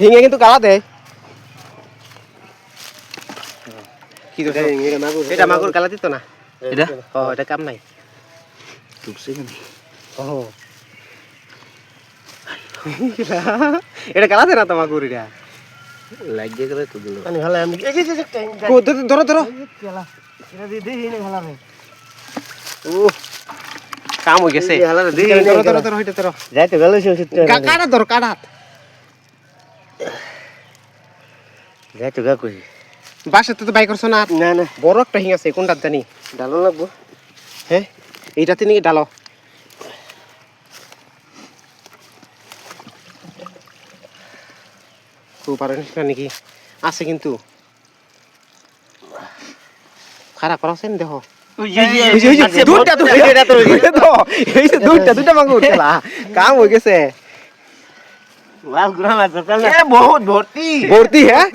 হিঙে কিন্তু কালা দেয় কি তো এটা মাগুর কালা দিত না এটা ও এটা কাম নাই ঢুকছে কেন ও এটা কালা দে না তো মাগুর এটা লাগিয়ে গেলে তো দিল আমি ভালো আমি ধরো ধরো এটা দিয়ে দিই না ভালো রে ও কাম হয়ে গেছে ধরো ধরো ধরো হইতে ধরো যাইতে গেল সে কাটা ধরো কাটা যাইতে গা কই বাসা তো বাই করছো না না না বড় একটা হিং আছে কোনটা জানি ডালো লাগবো হ্যাঁ এইটাতে নিয়ে ডালো পারেন নাকি আছে কিন্তু খারাপ করাছেন দেখো দুইটা মাগুর কাম হয়ে গেছে লাল গুড়া মাছ বহুত ভর্তি ভর্তি হ্যাঁ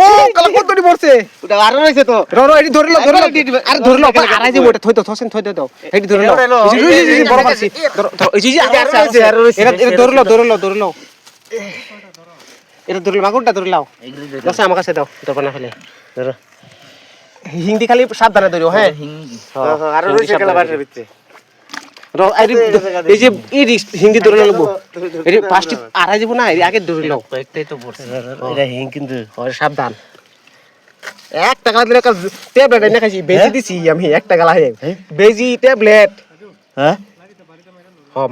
ও কালা কতটি পড়ছে ওটা আরো রইছে তো এটি ধরে লো আরে ধরে লো আড়াই যে ওটা থই তো থসেন থই দাও এটি ধরে লো বড় পারছি এটা ধরে লো এটা ধরে মাগুরটা ধরে লাও দশ আমার কাছে দাও তোর না ফেলে ধরো হিন্দি খালি সাবধানে ধরিও হ্যাঁ আরো রইছে কালা বাসের ভিতরে এই যে হিন্দি ধরে লাগবো এই ফার্স্ট আড়াই যাব না আগে ধরে লাও একটাই তো পড়ছে এটা হিং কিন্তু সাবধান 1 টাকা দিলে ট্যাবলেট এনে খাইছি বেজি দিছি আমি 1 টাকা লাগে বেজি ট্যাবলেট হ্যাঁ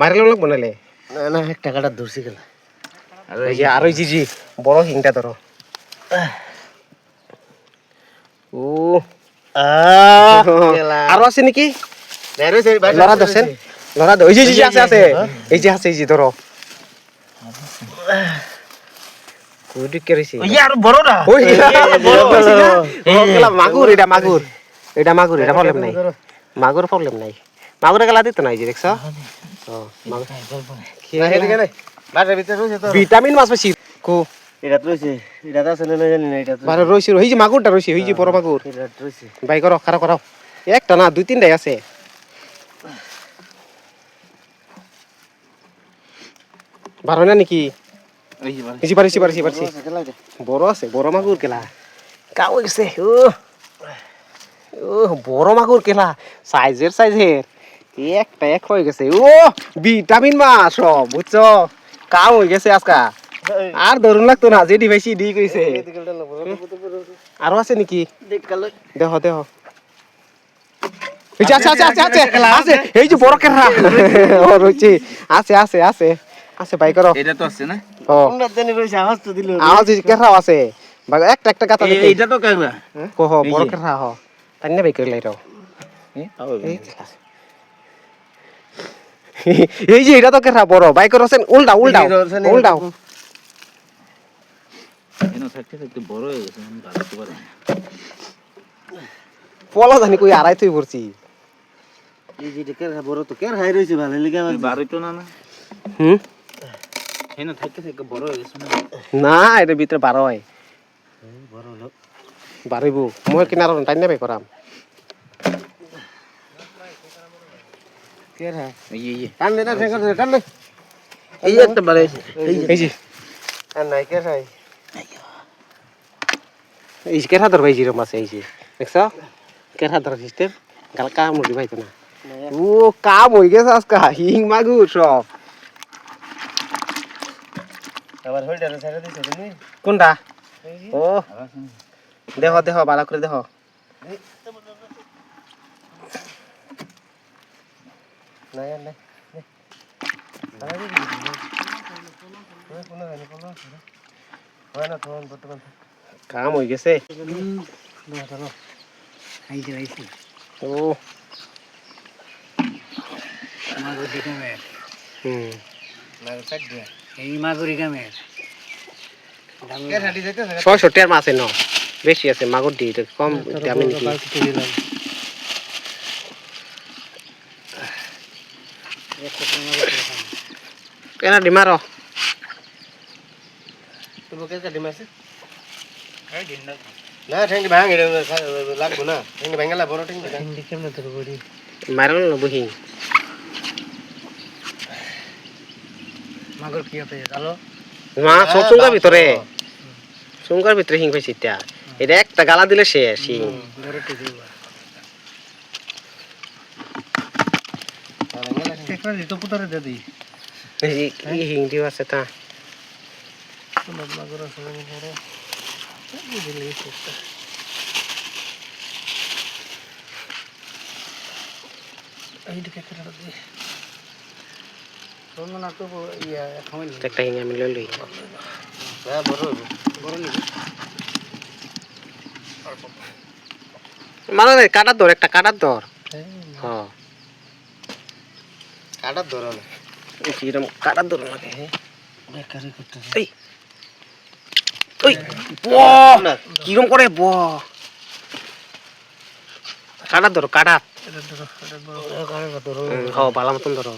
মারলে লাগবো নালে না না 1 টাকাটা ধরছি গেলা এই যে আর ওই জি বড় হিংটা ধরো ও আরো আছে নাকি লড়া দছেন লড়া ওই যে আছে আছে এই যে আছে এই যে ধরো কুড়ি কেরেছি ওই আর বড় না ওই মাগুর এটা মাগুর এটা প্রবলেম নাই মাগুর প্রবলেম নাই মাগুরে গেলা দিত নাই যে দেখছ মাগুর বাসের ভিতরে রইছে তো ভিটামিন মাছ বেশি কো এটা রইছে এটা আছে না জানি না এটা বারে রইছে এই যে মাগুরটা রইছে এই যে বড় মাগুর এটা রইছে বাই করো খারাপ করো একটা না দুই তিনটাই আছে বারো না নাকি ওই যে পারছি বড় আছে বড় মাগুর কেলা কাও গেছে ও বড় মাগুর কেলা সাইজের একটা এক হয়ে গেছে ও ভিটামিন মাছ সব বুঝছো কাম হয়ে গেছে আজকা আর ধরুন লাগতো না যেটি বেশি ডি কইছে আরো আছে নাকি দেখো আছে এই যে বড় কেরা ও রইছে আছে বাই করো এটা তো আছে না আমরা জানি রইছে আওয়াজ তো দিল আওয়াজ কেরাও আছে একটা কাটা এইটা তো কাগলা কোহ বড় কেরা হ তাই না বাই করলে এটাও এই যে এটা তো কেরা বড় বাই করছেন উল্টাও এনো থাকতে বড় হয়ে গেছে আমি ভাবতে পারি না পলা জানি কই আড়াই তুই পড়ছি এই যে কের বড় তো কের হাই রইছে ভালো লাগা আমার বারোটো না এনো থাকতে বড় হয়ে গেছে না এটা ভিতরে 12 হয় বড় হলো বাড়িব মই কিনার টাইম নেবে করাম কের হাই এই টান দে না টান দে এই একটা বাড়ে এই যে আর নাই কের হাই এই যে কেরা ধর ভাই জিরো মাছ এই যে দেখছ কেরা ধর সিস্টেম গাল কাম হই ভাই তো না ও কাম হই গেছে আজকা হিং মাগুর সব আবার হোল্ডারে সাইডে দিছ তুমি কোনটা ও দেখো ভালো করে দেখো নাই নাই কাম হই গেছে ও এই মাগুরি কামের 600 টাকার মাছ এনো বেশি আছে মাগুর দি কম ভিটামিন দি কেনা ডিমারো তুমি কেন কাটি মাছে না ঠেঙ্গি ভাঙ এটা লাগবো না ঠেঙ্গি ভাঙলা বড় ঠেঙ্গি ঠেঙ্গি কেমনে তোর বড়ি মারল না বহি মাগুর কি আছে জানো মাছ সব চুঙ্গার ভিতরে চুঙ্গার ভিতরে হিং পাইছি এটা এটা একটা গালা দিলে শেষ হিং বড়টি দিবা একটা দিতো পুতরে দে দি এই কি হিং দিও আছে তা তোমার মাগুর আছে বড় এই দিলে চেষ্টা এইদিকে একটা দি তোমরা না তো ইয়া খাওয়াই একটা হিং আমি লই লই হ্যাঁ বড় বড় নি মানে কাটার দর একটা কাটার দর হ্যাঁ কাটা ধরো না কিরম কাটার দর লাগে বেকারি করতেছে এই ওই বাহ কিরম করে বাহ কাটার ধরো কাটার এটা ধরো এটা বড় ধরো হ্যাঁ ভালো মতন ধরো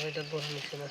এটা বড় নিচে না